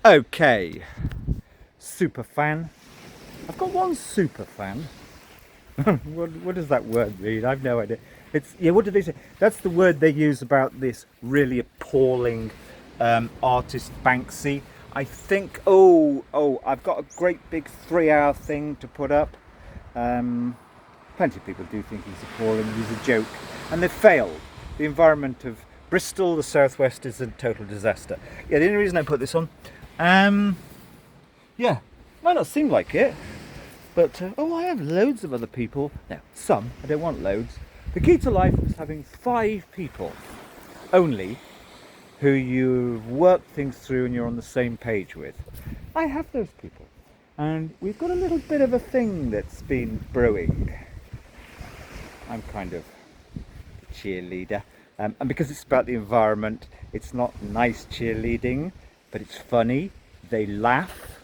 Okay, super fan. I've got one super fan. What does that word mean? I've no idea. It's yeah. What do they say? That's the word they use about this really appalling artist Banksy. I think. Oh! I've got a great big 3-hour thing to put up. Um, Plenty of people do think he's appalling. He's a joke, and they've failed. The environment of Bristol, the southwest, is a total disaster. Yeah, the only reason I put this on, um, yeah, might not seem like it, but I have loads of other people. No, some. I don't want loads. The key to life is having 5 people only who you work things through and you're on the same page with. I have those people, and we've got a little bit of a thing that's been brewing. I'm kind of a cheerleader. And because it's about the environment, it's not nice cheerleading, but it's funny. They laugh.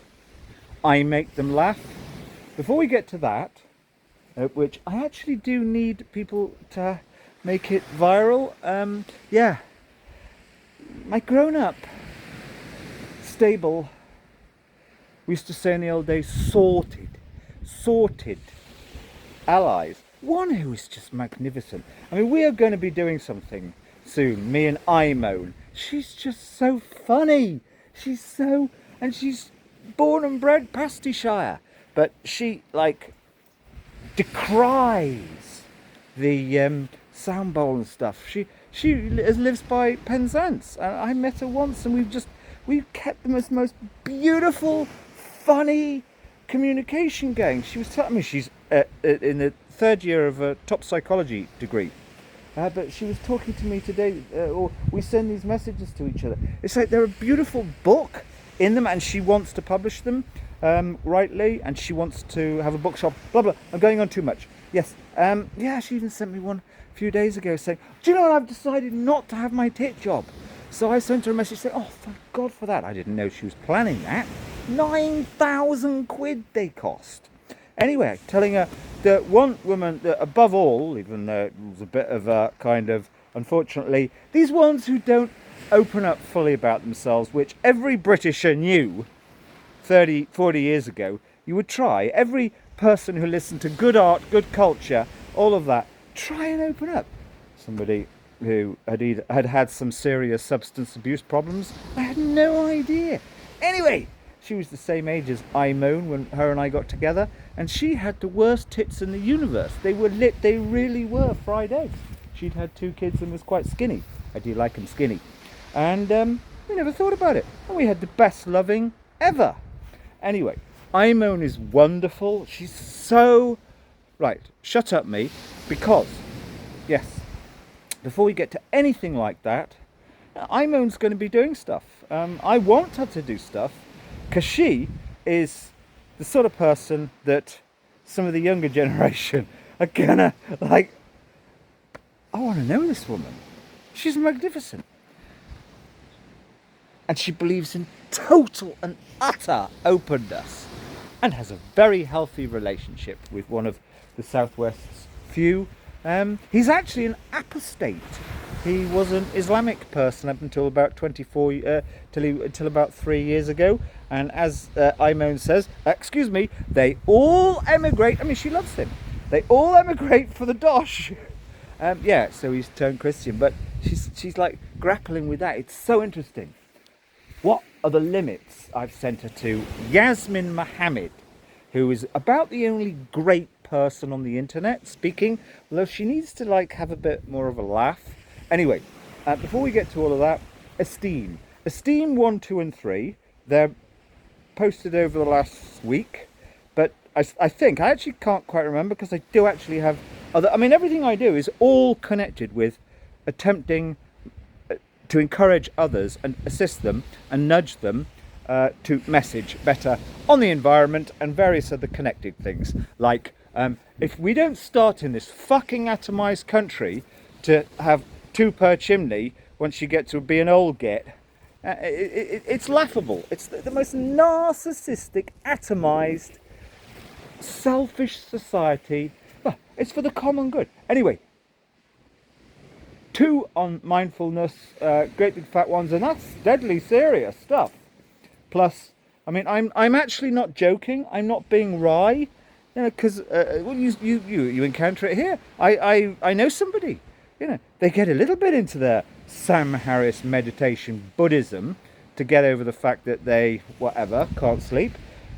I make them laugh. Before we get to that, which I actually do need people to make it viral, yeah, my grown-up, stable, we used to say in the old days, sorted allies. One who is just magnificent. I mean, we are going to be doing something soon, me and Imone. She's just so funny. And she's born and bred Pastyshire. But she, like, decries the sound bowl and stuff. She lives by Penzance. I met her once and we've kept the most beautiful, funny communication going. She was telling me she's in the 3rd year of a top psychology degree. But she was talking to me today, or we send these messages to each other. It's like they're a beautiful book in them, and she wants to publish them rightly, and she wants to have a bookshop. Blah blah. I'm going on too much. Yes. Yeah. She even sent me one a few days ago saying, "Do you know what? I've decided not to have my tit job." So I sent her a message saying, "Oh, thank God for that." I didn't know she was planning that. 9,000 quid they cost. Anyway, telling her that one woman that above all, even though it was a bit of a kind of, unfortunately, these ones who don't open up fully about themselves, which every Britisher knew 30, 40 years ago, you would try. Every person who listened to good art, good culture, all of that, try and open up. Somebody who had had some serious substance abuse problems, I had no idea. Anyway, she was the same age as Imone when her and I got together, and she had the worst tits in the universe. They were lit, they really were fried eggs. She'd had 2 kids and was quite skinny. I do like them skinny. And we never thought about it. And we had the best loving ever. Anyway, Imone is wonderful. She's so... Right, shut up me, because, yes, before we get to anything like that, Imone's going to be doing stuff. I want her to do stuff, because she is the sort of person that some of the younger generation are gonna like. I want to know this woman. She's magnificent, and she believes in total and utter openness, and has a very healthy relationship with one of the Southwest's few. He's actually an apostate. He was an Islamic person up until about 24, till about 3 years ago. And as Imone says, excuse me, they all emigrate. I mean, she loves him. They all emigrate for the dosh. Yeah, so he's turned Christian, but she's like grappling with that. It's so interesting. What are the limits? I've sent her to Yasmin Mohammed, who is about the only great person on the internet speaking, although she needs to like have a bit more of a laugh. Anyway, before we get to all of that, Esteem 1, 2 and 3, they're posted over the last week, but I think, I actually can't quite remember, because I do actually have other, I mean, everything I do is all connected with attempting to encourage others and assist them and nudge them to message better on the environment and various other connected things. Like, if we don't start in this fucking atomized country to have 2 per chimney once you get to be an old git, it's laughable. It's the most narcissistic, atomized, selfish society. Well, it's for the common good. Anyway, 2 on mindfulness, great big fat ones, and that's deadly serious stuff. Plus, I mean, I'm actually not joking. I'm not being wry, because well, you encounter it here. I know somebody, they get a little bit into their Sam Harris meditation Buddhism to get over the fact that they whatever can't sleep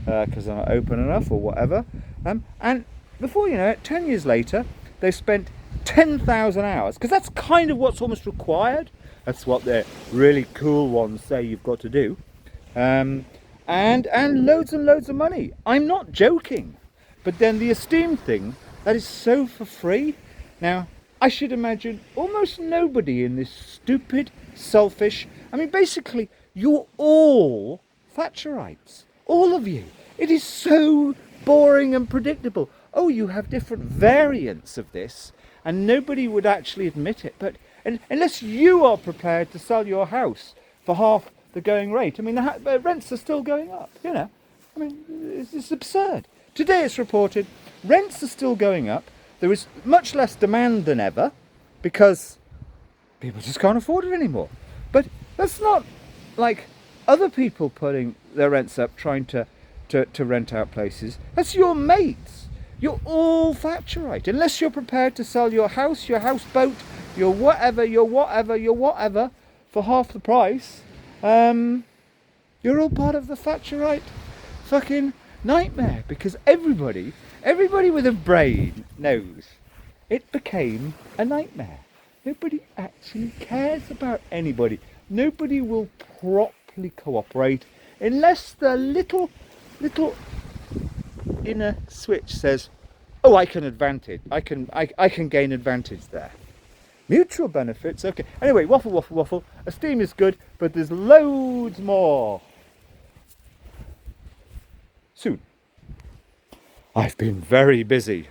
because they're not open enough or whatever, and before you know it, 10 years later, they've spent 10,000 hours, because that's kind of what's almost required. That's what the really cool ones say you've got to do. And loads and loads of money. I'm not joking. But then the esteem thing, that is so for free. Now, I should imagine almost nobody in this stupid, selfish... I mean, basically, you're all Thatcherites. All of you. It is so boring and predictable. Oh, you have different variants of this, and nobody would actually admit it. But unless you are prepared to sell your house for half the going rate, I mean, the rents are still going up, I mean, it's absurd. Today it's reported rents are still going up. There is much less demand than ever because people just can't afford it anymore. But that's not like other people putting their rents up trying to rent out places. That's your mates. You're all Thatcherite. Unless you're prepared to sell your house, your houseboat, your whatever for half the price, you're all part of the Thatcherite fucking nightmare. Because everybody with a brain knows it became a nightmare. Nobody actually cares about anybody. Nobody will properly cooperate unless the little inner switch says, oh, I can gain advantage there. Mutual benefits, okay. Anyway, waffle. Esteem is good, but there's loads more. Soon. I've been very busy.